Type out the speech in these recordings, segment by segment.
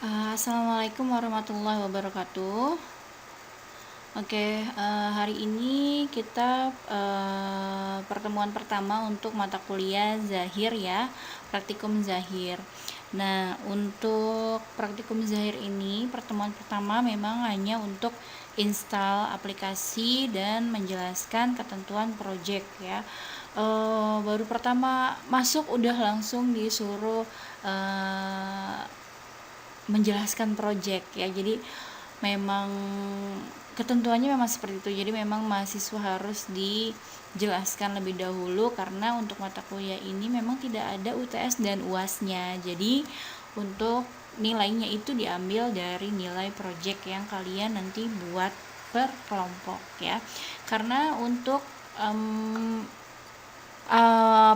Assalamualaikum warahmatullahi wabarakatuh. Oke, hari ini kita pertemuan pertama untuk mata kuliah Zahir ya, praktikum Zahir. Nah, untuk praktikum Zahir ini pertemuan pertama memang hanya untuk install aplikasi dan menjelaskan ketentuan project ya. Baru pertama masuk udah langsung disuruh menjelaskan project ya. Jadi memang ketentuannya memang seperti itu. Jadi memang mahasiswa harus dijelaskan lebih dahulu karena untuk mata kuliah ini memang tidak ada UTS dan UAS-nya. Jadi untuk nilainya itu diambil dari nilai project yang kalian nanti buat per kelompok ya. Karena untuk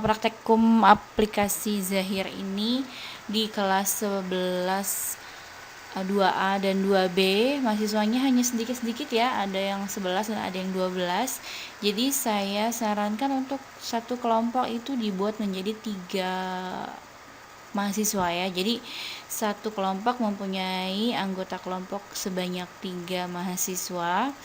praktikum aplikasi Zahir ini di kelas 11 2A dan 2B mahasiswanya hanya sedikit-sedikit ya, ada yang 11 dan ada yang 12. Jadi saya sarankan untuk satu kelompok itu dibuat menjadi 3 mahasiswa ya. Jadi satu kelompok mempunyai anggota kelompok sebanyak 3 mahasiswa.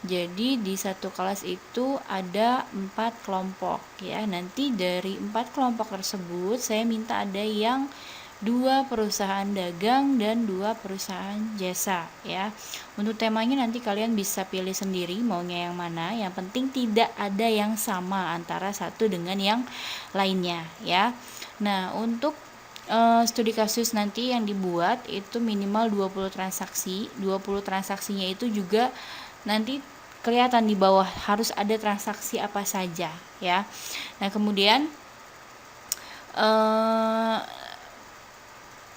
Jadi di satu kelas itu ada 4 kelompok ya. Nanti dari 4 kelompok tersebut saya minta ada yang 2 perusahaan dagang dan 2 perusahaan jasa ya. Untuk temanya nanti kalian bisa pilih sendiri maunya yang mana. Yang penting tidak ada yang sama antara satu dengan yang lainnya ya. Nah, untuk studi kasus nanti yang dibuat itu minimal 20 transaksi. 20 transaksinya itu juga nanti kelihatan di bawah harus ada transaksi apa saja ya. Nah, kemudian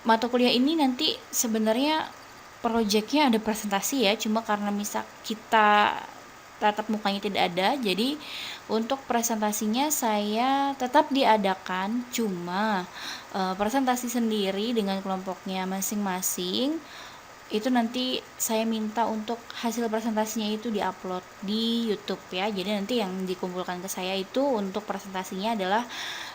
mata kuliah ini nanti sebenarnya proyeknya ada presentasi ya, cuma karena misal kita tatap mukanya tidak ada, jadi untuk presentasinya saya tetap diadakan, cuma presentasi sendiri dengan kelompoknya masing-masing itu nanti saya minta untuk hasil presentasinya itu diupload di YouTube ya. Jadi nanti yang dikumpulkan ke saya itu untuk presentasinya adalah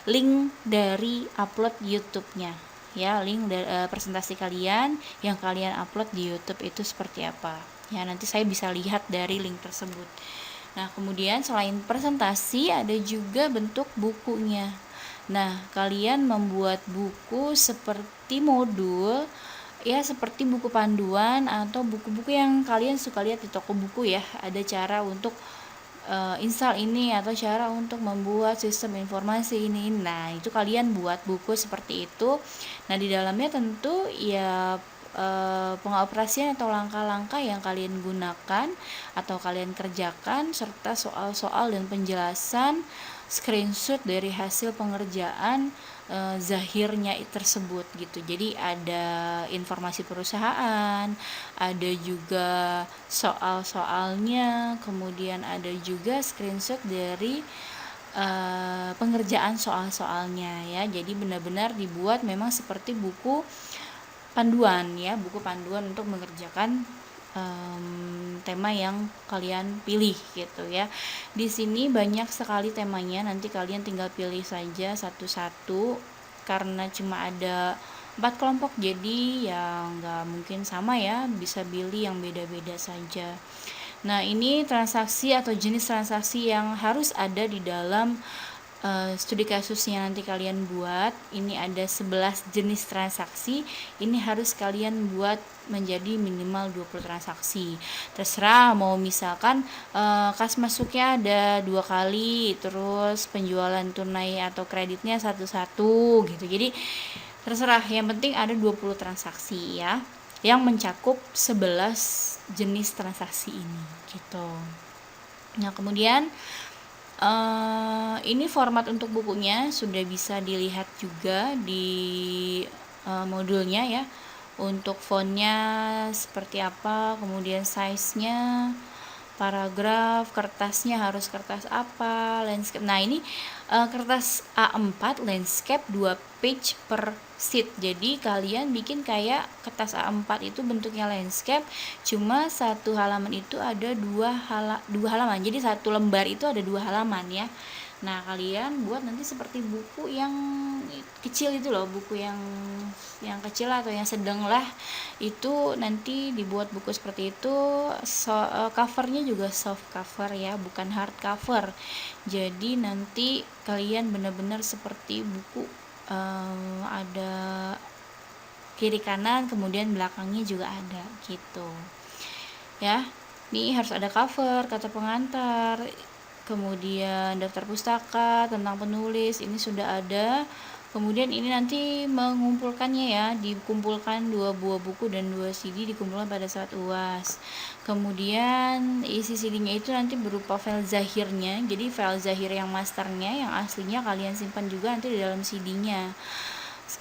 link dari upload YouTube-nya ya, link presentasi kalian yang kalian upload di YouTube itu seperti apa ya, nanti saya bisa lihat dari link tersebut. Nah, kemudian selain presentasi ada juga bentuk bukunya. Nah, kalian membuat buku seperti modul ya, seperti buku panduan atau buku-buku yang kalian suka lihat di toko buku ya. Ada cara untuk install ini atau cara untuk membuat sistem informasi ini. Nah, itu kalian buat buku seperti itu. Nah, di dalamnya tentu ya pengoperasian atau langkah-langkah yang kalian gunakan atau kalian kerjakan serta soal-soal dan penjelasan screenshot dari hasil pengerjaan Zahirnya tersebut gitu. Jadi ada informasi perusahaan, ada juga soal-soalnya, kemudian ada juga screenshot dari pengerjaan soal-soalnya ya. Jadi benar-benar dibuat memang seperti buku panduan ya, buku panduan untuk mengerjakan tema yang kalian pilih gitu ya. Di sini banyak sekali temanya, nanti kalian tinggal pilih saja satu-satu karena cuma ada 4 kelompok, jadi ya nggak mungkin sama ya, bisa pilih yang beda-beda saja. Nah, ini transaksi atau jenis transaksi yang harus ada di dalam studi kasusnya nanti kalian buat. Ini ada 11 jenis transaksi, ini harus kalian buat menjadi minimal 20 transaksi. Terserah mau misalkan kas masuknya ada 2 kali, terus penjualan tunai atau kreditnya satu-satu gitu. Jadi terserah, yang penting ada 20 transaksi ya, yang mencakup 11 jenis transaksi ini gitu. Nah, kemudian ini format untuk bukunya sudah bisa dilihat juga di modulnya ya. Untuk fontnya seperti apa, kemudian size-nya, paragraf, kertasnya harus kertas apa, landscape. Nah, ini kertas A4 landscape 2 page per sheet. Jadi kalian bikin kayak kertas A4 itu bentuknya landscape, cuma satu halaman itu ada dua halaman. Jadi satu lembar itu ada 2 halaman ya. Nah, kalian buat nanti seperti buku yang kecil itu loh, buku yang kecil atau yang sedang lah, itu nanti dibuat buku seperti itu. Covernya juga soft cover ya, bukan hard cover. Jadi nanti kalian benar-benar seperti buku, ada kiri kanan, kemudian belakangnya juga ada gitu ya. Ini harus ada cover, kata pengantar, kemudian daftar pustaka, tentang penulis, ini sudah ada. Kemudian ini nanti mengumpulkannya ya, dikumpulkan 2 buah buku dan 2 CD dikumpulkan pada saat UAS. Kemudian isi CD-nya itu nanti berupa file zahirnya, jadi file zahir yang masternya, yang aslinya kalian simpan juga nanti di dalam CD-nya.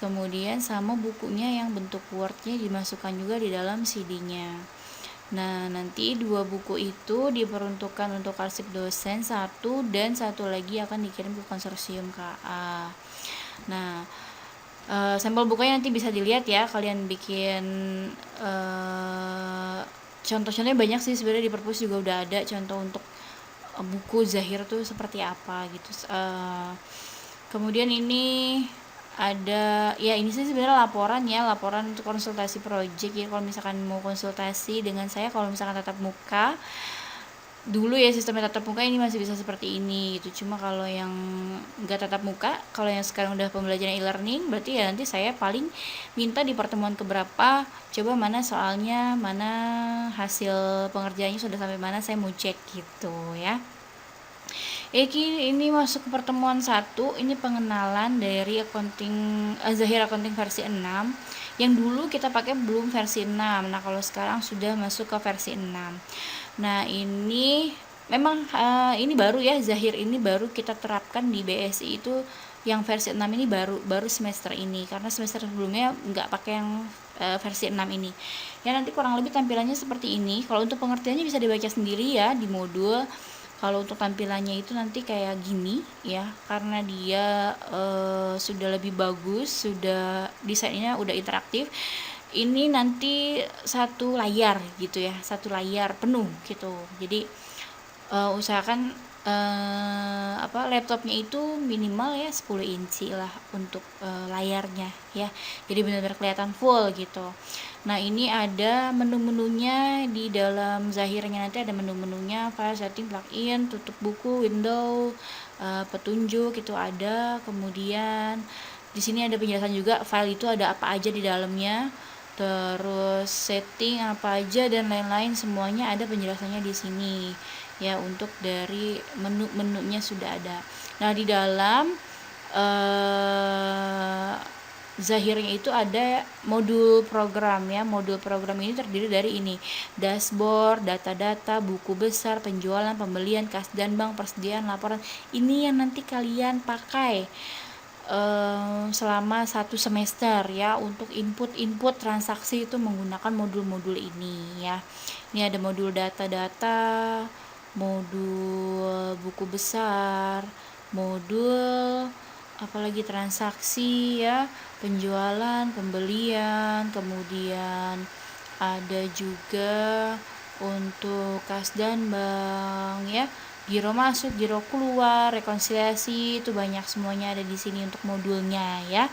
Kemudian sama bukunya yang bentuk Word-nya dimasukkan juga di dalam CD-nya. Nah, nanti 2 buku itu diperuntukkan untuk arsip dosen satu, dan satu lagi akan dikirim ke konsorsium KA. Nah, sampel bukunya nanti bisa dilihat ya, kalian bikin contoh-contohnya banyak sih sebenarnya, di perpus juga udah ada contoh untuk buku zahir tuh seperti apa gitu. Kemudian ini ada ya, ini sih sebenarnya laporan untuk konsultasi project ya. Kalau misalkan mau konsultasi dengan saya, kalau misalkan tatap muka dulu ya, sistemnya tatap muka ini masih bisa seperti ini gitu. Cuma kalau yang nggak tatap muka, kalau yang sekarang udah pembelajaran e-learning, berarti ya nanti saya paling minta di pertemuan keberapa, coba mana soalnya, mana hasil pengerjaannya sudah sampai mana, saya mau cek gitu ya. Ini masuk ke pertemuan 1, ini pengenalan dari Zahir Accounting versi 6. Yang dulu kita pakai belum versi 6. Nah, kalau sekarang sudah masuk ke versi 6. Nah, ini memang ini baru ya, Zahir ini baru kita terapkan di BSI itu, yang versi 6 ini baru semester ini, karena semester sebelumnya nggak pakai yang versi 6 ini. Ya, nanti kurang lebih tampilannya seperti ini. Kalau untuk pengertiannya bisa dibaca sendiri ya di modul. Kalau untuk tampilannya itu nanti kayak gini ya, karena dia sudah lebih bagus, sudah desainnya udah interaktif. Ini nanti satu layar gitu ya, satu layar penuh gitu. Jadi usahakan laptopnya itu minimal ya 10 inci lah untuk layarnya ya, jadi benar-benar kelihatan full gitu. Nah, ini ada menu-menunya di dalam Zahirnya, nanti ada menu-menunya, file, setting, plugin, tutup buku, window, petunjuk itu ada. Kemudian di sini ada penjelasan juga, file itu ada apa aja di dalamnya, terus setting apa aja dan lain-lain, semuanya ada penjelasannya di sini ya. Untuk dari menu-menunya sudah ada. Nah, di dalam Zahirnya itu ada modul program ya. Modul program ini terdiri dari ini: dashboard, data-data, buku besar, penjualan, pembelian, kas dan bank, persediaan, laporan. Ini yang nanti kalian pakai selama 1 semester ya, untuk input transaksi itu menggunakan modul-modul ini ya. Ini ada modul data-data, modul buku besar, modul apalagi transaksi ya, penjualan, pembelian, kemudian ada juga untuk kas dan bank ya, giro masuk, giro keluar, rekonsiliasi, itu banyak, semuanya ada di sini untuk modulnya ya.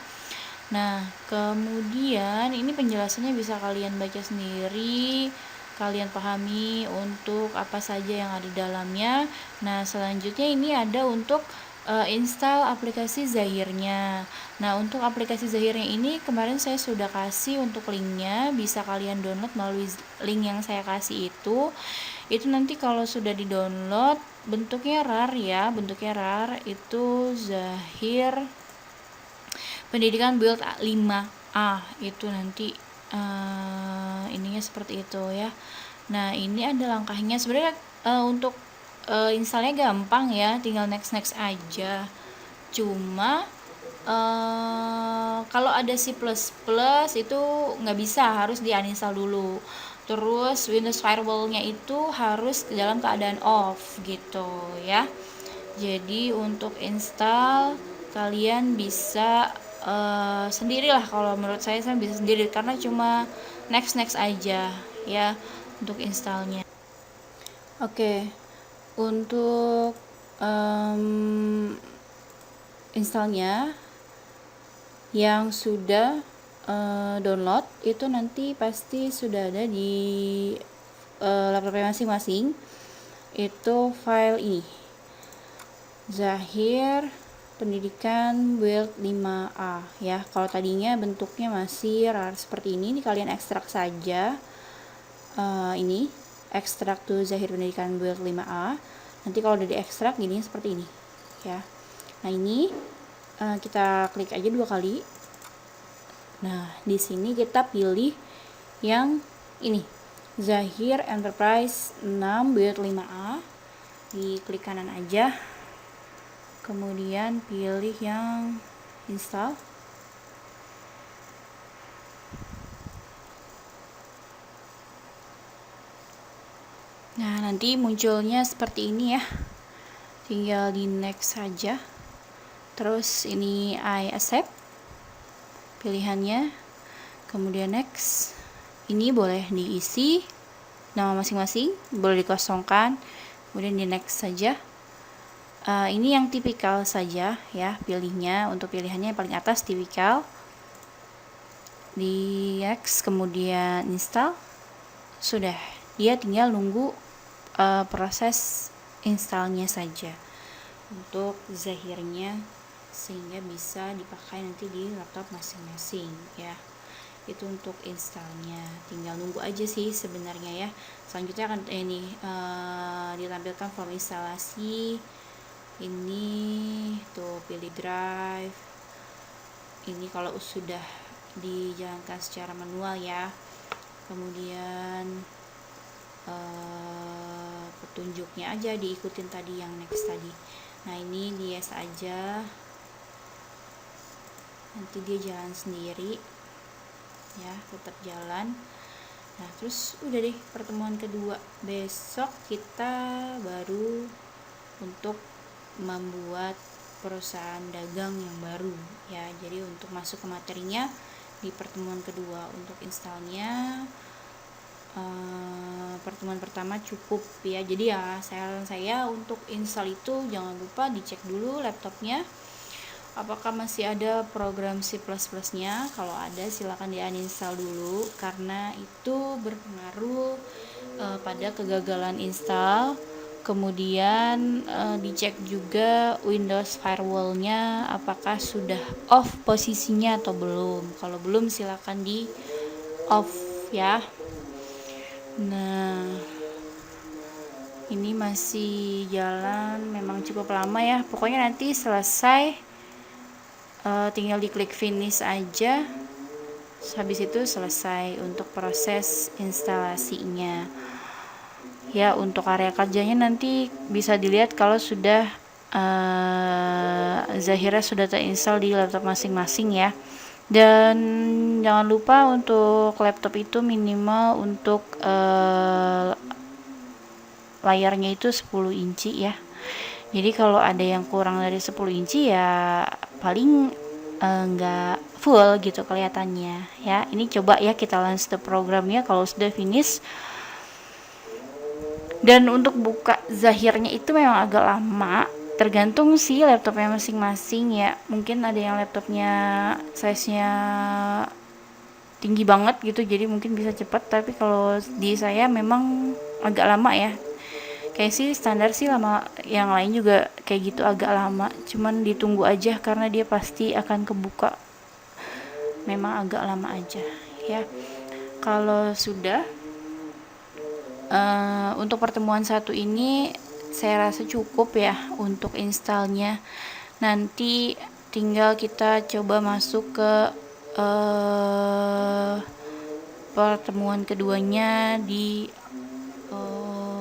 Nah, kemudian ini penjelasannya bisa kalian baca sendiri, kalian pahami untuk apa saja yang ada di dalamnya. Nah, selanjutnya ini ada untuk install aplikasi Zahirnya. Nah, untuk aplikasi Zahirnya ini kemarin saya sudah kasih untuk linknya, bisa kalian download melalui link yang saya kasih itu. Itu nanti kalau sudah di-download bentuknya RAR ya, bentuknya RAR itu Zahir Pendidikan Build 5A, itu nanti ininya seperti itu ya. Nah, ini ada langkahnya sebenarnya. Untuk installnya gampang ya, tinggal next aja. Cuma kalau ada C++ itu nggak bisa, harus di uninstall dulu. Terus Windows Firewall-nya itu harus dalam keadaan off gitu ya. Jadi untuk install kalian bisa sendirilah. Kalau menurut saya bisa sendiri, karena cuma next aja ya untuk installnya. Oke, untuk installnya yang sudah download itu nanti pasti sudah ada di laptopnya masing-masing. Itu file ini, Zahir Pendidikan Build 5A ya. Kalau tadinya bentuknya masih rar seperti ini kalian ekstrak saja. Ini ekstrak tuh Zahir Pendidikan Build 5A. Nanti kalau udah diekstrak gini seperti ini ya. Nah ini kita klik aja 2 kali. Nah di sini kita pilih yang ini, Zahir Enterprise 6 Build 5A. Diklik kanan aja, kemudian pilih yang install. Nah nanti munculnya seperti ini ya, tinggal di next saja. Terus ini I accept pilihannya, kemudian next. Ini boleh diisi nama masing-masing, boleh dikosongkan, kemudian di next saja. Ini yang tipikal saja ya pilihnya. Untuk pilihannya yang paling atas tipikal, di next kemudian install. Sudah, dia tinggal nunggu proses installnya saja untuk Zahirnya, sehingga bisa dipakai nanti di laptop masing-masing ya. Itu untuk installnya, tinggal nunggu aja sih sebenarnya ya. Selanjutnya akan ditampilkan form instalasi. Ini tuh pilih drive. Ini kalau sudah dijalankan secara manual ya. Kemudian petunjuknya aja diikutin tadi yang next tadi. Nah ini di yes aja, nanti dia jalan sendiri ya, tetap jalan. Nah terus udah deh, pertemuan kedua besok kita baru untuk membuat perusahaan dagang yang baru ya. Jadi untuk masuk ke materinya di pertemuan kedua. Untuk installnya pertemuan pertama cukup ya. Jadi ya saya untuk install itu jangan lupa dicek dulu laptopnya apakah masih ada program C++ nya. Kalau ada silakan di uninstall dulu, karena itu berpengaruh pada kegagalan install. Kemudian dicek juga Windows firewall-nya apakah sudah off posisinya atau belum. Kalau belum silakan di off ya. Nah ini masih jalan, memang cukup lama ya. Pokoknya nanti selesai tinggal diklik finish aja. Habis itu selesai untuk proses instalasinya ya. Untuk area kerjanya nanti bisa dilihat kalau sudah Zahira sudah terinstall di laptop masing-masing ya. Dan jangan lupa untuk laptop itu minimal untuk layarnya itu 10 inci ya. Jadi kalau ada yang kurang dari 10 inci ya paling enggak full gitu kelihatannya ya. Ini coba ya kita launch the programnya kalau sudah finish. Dan untuk buka Zahirnya itu memang agak lama, tergantung sih laptopnya masing-masing ya. Mungkin ada yang laptopnya size-nya tinggi banget gitu, jadi mungkin bisa cepat. Tapi kalau di saya memang agak lama ya. Kayak sih standar sih lama, yang lain juga kayak gitu agak lama. Cuman ditunggu aja karena dia pasti akan kebuka. Memang agak lama aja ya. Kalau sudah untuk pertemuan satu ini saya rasa cukup ya untuk installnya. Nanti tinggal kita coba masuk ke pertemuan keduanya di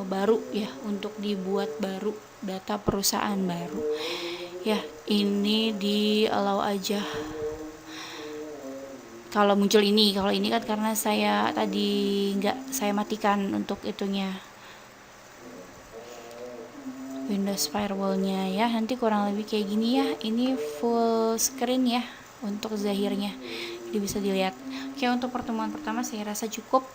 baru ya, untuk dibuat baru data perusahaan baru ya. Ini di allow aja kalau muncul ini. Kalau ini kan karena saya tadi saya matikan untuk itunya, Windows firewall-nya ya. Nanti kurang lebih kayak gini ya. Ini full screen ya untuk Zahirnya. bisa dilihat. Oke, untuk pertemuan pertama saya rasa cukup.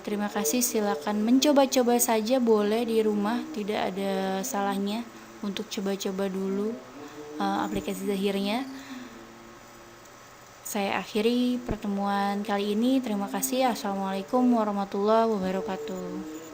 Terima kasih, silakan mencoba-coba saja, boleh di rumah, tidak ada salahnya untuk coba-coba dulu aplikasi Zahirnya. Saya akhiri pertemuan kali ini. Terima kasih. Assalamualaikum warahmatullahi wabarakatuh.